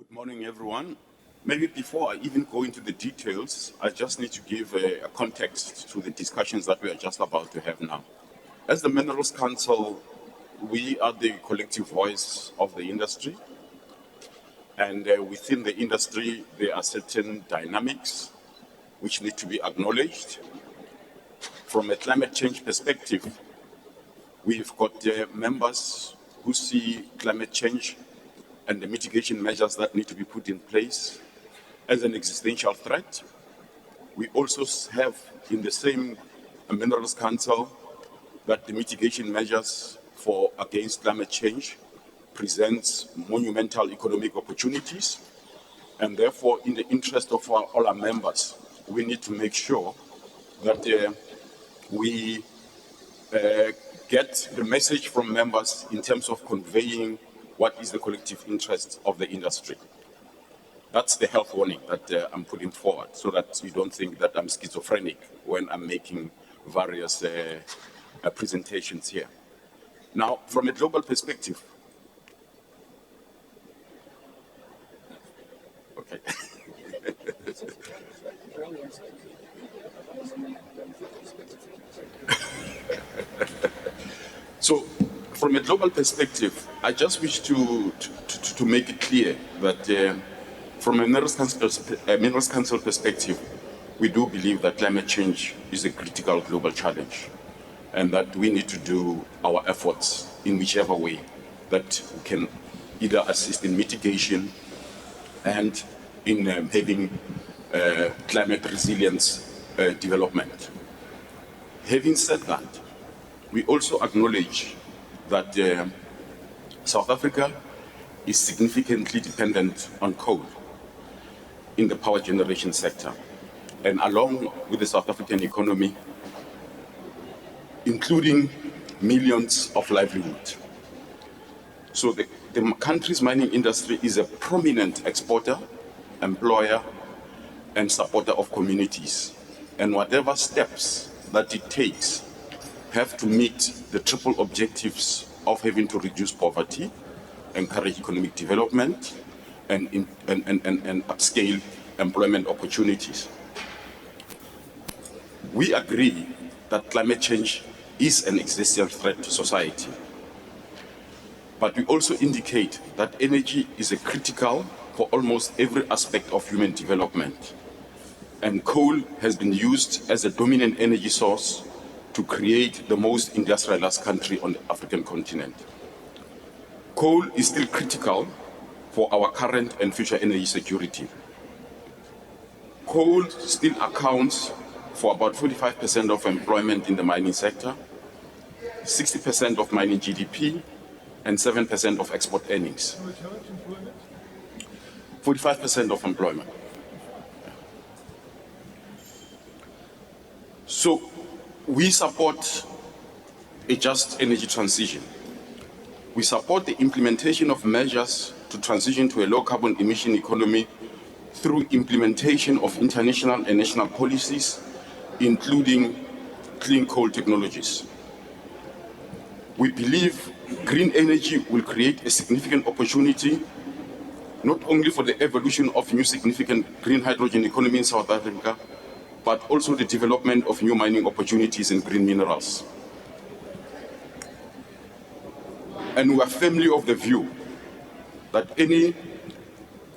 Good morning, everyone. Maybe before I even go into the details, I just need to give a context to the discussions that we are just about to have now. As the Minerals Council, we are the collective voice of the industry. And within the industry, there are certain dynamics which need to be acknowledged. From a climate change perspective, we've got members who see climate change and the mitigation measures that need to be put in place as an existential threat. We also have in the same Minerals Council that the mitigation measures for against climate change presents monumental economic opportunities, and therefore in the interest of all our members, we need to make sure that we get the message from members in terms of conveying what is the collective interest of the industry. That's the health warning that I'm putting forward, so that you don't think that I'm schizophrenic when I'm making various presentations here. Now, from a global perspective, okay. So, from a global perspective, I just wish to make it clear that from a Minerals Council perspective, we do believe that climate change is a critical global challenge, and that we need to do our efforts in whichever way that we can either assist in mitigation and in having climate resilience development. Having said that, we also acknowledge that South Africa is significantly dependent on coal in the power generation sector, and along with the South African economy, including millions of livelihoods. So the country's mining industry is a prominent exporter, employer, and supporter of communities. And whatever steps that it takes have to meet the triple objectives of having to reduce poverty, encourage economic development, and upscale employment opportunities. We agree that climate change is an existential threat to society. But we also indicate that energy is critical for almost every aspect of human development. And coal has been used as a dominant energy source to create the most industrialized country on the African continent. Coal is still critical for our current and future energy security. Coal still accounts for about 45% of employment in the mining sector, 60% of mining GDP, and 7% of export earnings. 45% of employment. So we support a just energy transition. We support the implementation of measures to transition to a low carbon emission economy through implementation of international and national policies, including clean coal technologies. We believe green energy will create a significant opportunity, not only for the evolution of new significant green hydrogen economy in South Africa, but also the development of new mining opportunities in green minerals. And we are firmly of the view that any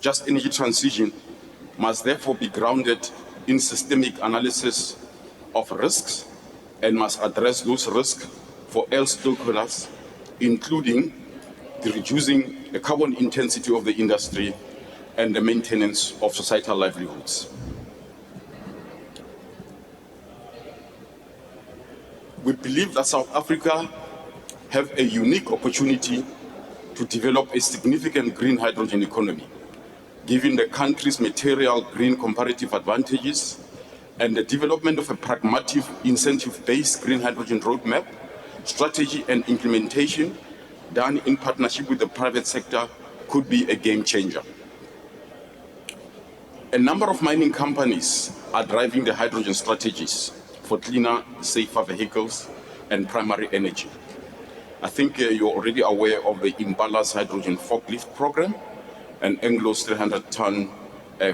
just energy transition must therefore be grounded in systemic analysis of risks and must address those risks for all stakeholders, including the reducing the carbon intensity of the industry and the maintenance of societal livelihoods. We believe that South Africa have a unique opportunity to develop a significant green hydrogen economy, given the country's material green comparative advantages and the development of a pragmatic incentive-based green hydrogen roadmap, strategy and implementation done in partnership with the private sector could be a game changer. A number of mining companies are driving the hydrogen strategies for cleaner, safer vehicles and primary energy. I think you're already aware of the Impala's hydrogen forklift program, an Anglo's 300-ton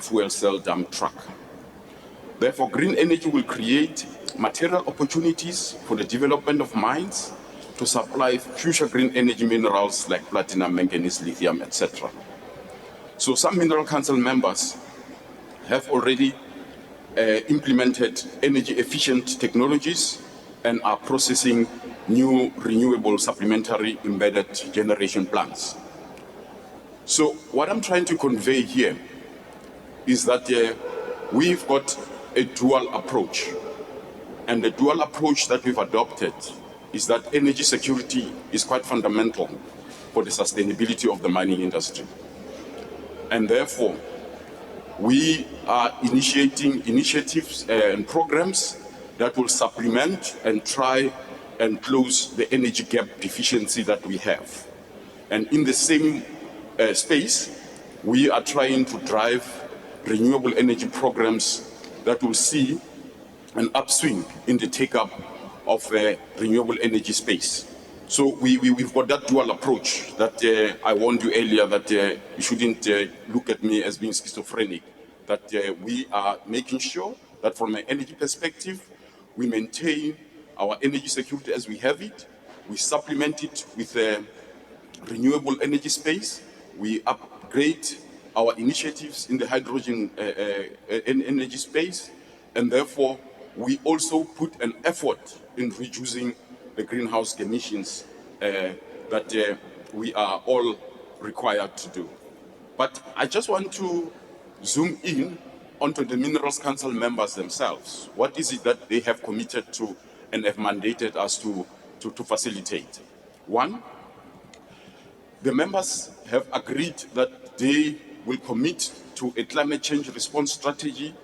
fuel cell dump truck. Therefore, green energy will create material opportunities for the development of mines to supply future green energy minerals like platinum, manganese, lithium, etc. So some Mineral Council members have already implemented energy efficient technologies and are processing new renewable supplementary embedded generation plants. So what I'm trying to convey here is that we've got a dual approach. And the dual approach that we've adopted is that energy security is quite fundamental for the sustainability of the mining industry. And therefore, we are initiating initiatives and programs that will supplement and try and close the energy gap deficiency that we have. And in the same space, we are trying to drive renewable energy programs that will see an upswing in the take-up of renewable energy space. So we've got that dual approach that I warned you earlier that you shouldn't look at me as being schizophrenic, that we are making sure that from an energy perspective, we maintain our energy security as we have it, we supplement it with renewable energy space, we upgrade our initiatives in the hydrogen energy space, and therefore we also put an effort in reducing the greenhouse emissions that we are all required to do. But I just want to zoom in onto the Minerals Council members themselves. What is it that they have committed to and have mandated us to facilitate? One, the members have agreed that they will commit to a climate change response strategy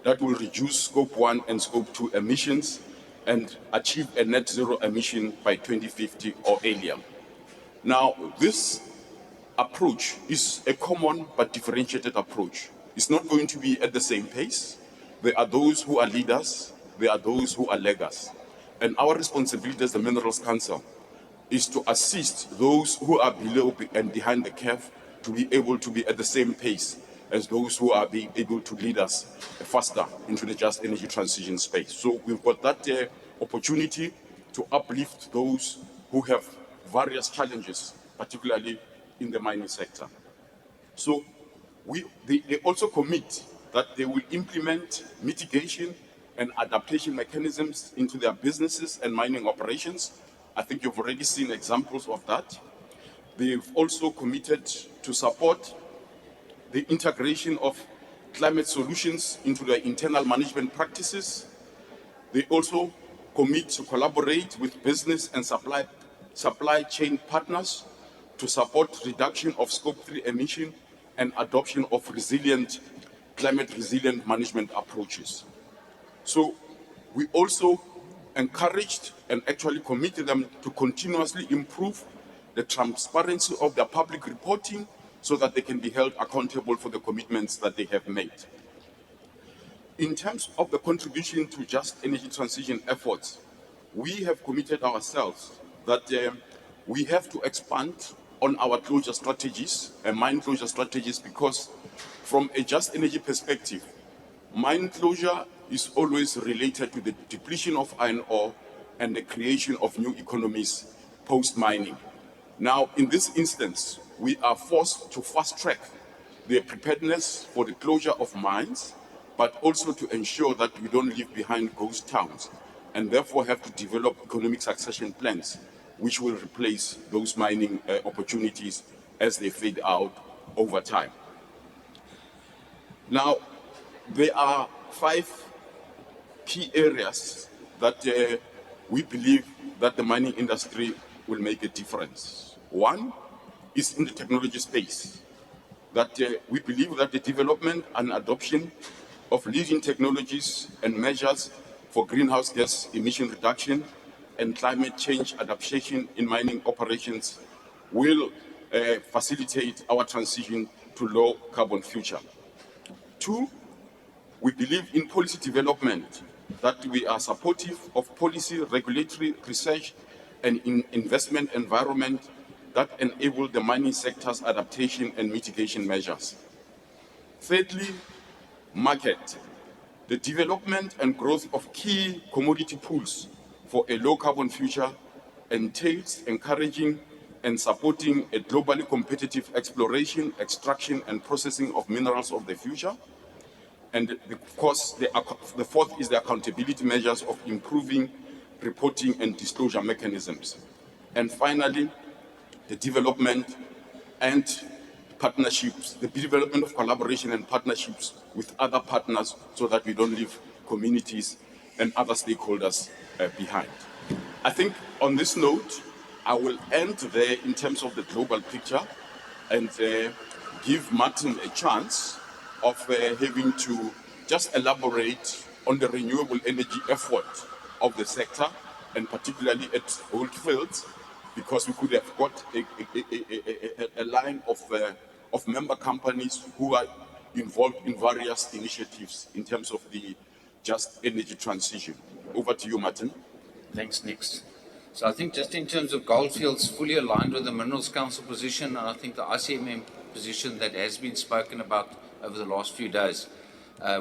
that will reduce Scope 1 and Scope 2 emissions and achieve a net zero emission by 2050 or earlier. Now, this approach is a common but differentiated approach. It's not going to be at the same pace. There are those who are leaders, there are those who are laggers. And our responsibility as the Minerals Council is to assist those who are below and behind the curve to be able to be at the same pace as those who are being able to lead us faster into the just energy transition space. So we've got that opportunity to uplift those who have various challenges, particularly in the mining sector. So they also commit that they will implement mitigation and adaptation mechanisms into their businesses and mining operations. I think you've already seen examples of that. They've also committed to support the integration of climate solutions into their internal management practices. They also commit to collaborate with business and supply chain partners to support reduction of Scope 3 emission and adoption of climate resilient management approaches. So we also encouraged and actually committed them to continuously improve the transparency of their public reporting so that they can be held accountable for the commitments that they have made. In terms of the contribution to just energy transition efforts, we have committed ourselves that we have to expand on our closure strategies and mine closure strategies, because from a just energy perspective, mine closure is always related to the depletion of iron ore and the creation of new economies post-mining. Now, in this instance, we are forced to fast-track the preparedness for the closure of mines, but also to ensure that we don't leave behind ghost towns, and therefore have to develop economic succession plans which will replace those mining opportunities as they fade out over time. Now, there are 5 key areas that we believe that the mining industry will make a difference. One is in the technology space, that we believe that the development and adoption of leading technologies and measures for greenhouse gas emission reduction and climate change adaptation in mining operations will facilitate our transition to low carbon future. 2, we believe in policy development, that we are supportive of policy, regulatory, research, and investment environment that enable the mining sector's adaptation and mitigation measures. Thirdly, market. The development and growth of key commodity pools for a low-carbon future entails encouraging and supporting a globally competitive exploration, extraction, and processing of minerals of the future. And of course, the fourth is the accountability measures of improving reporting and disclosure mechanisms. And finally, the development and partnerships, the development of collaboration and partnerships with other partners so that we don't leave communities and other stakeholders behind. I think on this note, I will end there in terms of the global picture and give Martin a chance of having to just elaborate on the renewable energy effort of the sector, and particularly at Goldfields, because we could have got a line of member companies who are involved in various initiatives in terms of the just energy transition. Over to you, Martin. Thanks, Nix. So I think just in terms of Goldfields, fully aligned with the Minerals Council position, and I think the ICMM position that has been spoken about over the last few days.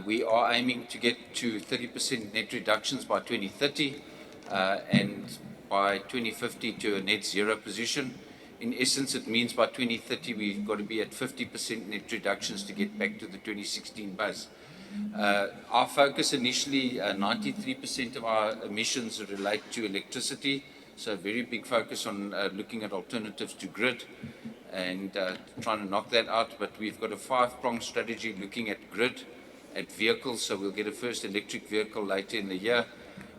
We are aiming to get to 30% net reductions by 2030 and by 2050 to a net zero position. In essence, it means by 2030 we've got to be at 50% net reductions to get back to the 2016 base. Our focus initially, 93% of our emissions relate to electricity, so a very big focus on looking at alternatives to grid and trying to knock that out. But we've got a five-pronged strategy looking at grid, at vehicles, so we'll get a first electric vehicle later in the year.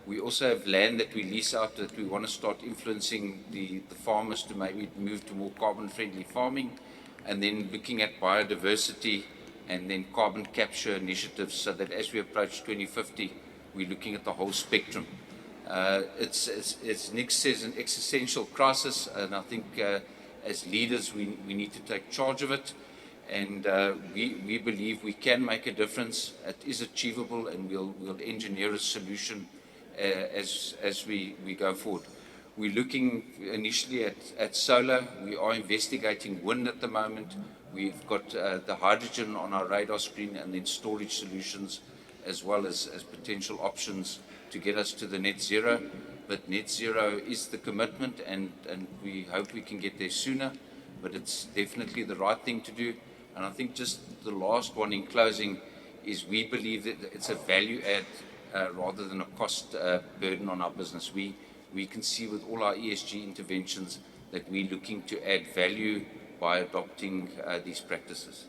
We also have land that we lease out that we want to start influencing the farmers to maybe move to more carbon-friendly farming, and then looking at biodiversity and then carbon capture initiatives so that as we approach 2050, we're looking at the whole spectrum. It's as Nick says, an existential crisis, and I think as leaders we need to take charge of it, and we believe we can make a difference. It is achievable, and we'll engineer a solution as we go forward. We're looking initially at solar. We are investigating wind at the moment. We've got the hydrogen on our radar screen, and then storage solutions as well as potential options to get us to the net zero. But net zero is the commitment, and we hope we can get there sooner, but it's definitely the right thing to do. And I think just the last one in closing is we believe that it's a value add rather than a cost burden on our business. We can see with all our ESG interventions that we're looking to add value by adopting these practices.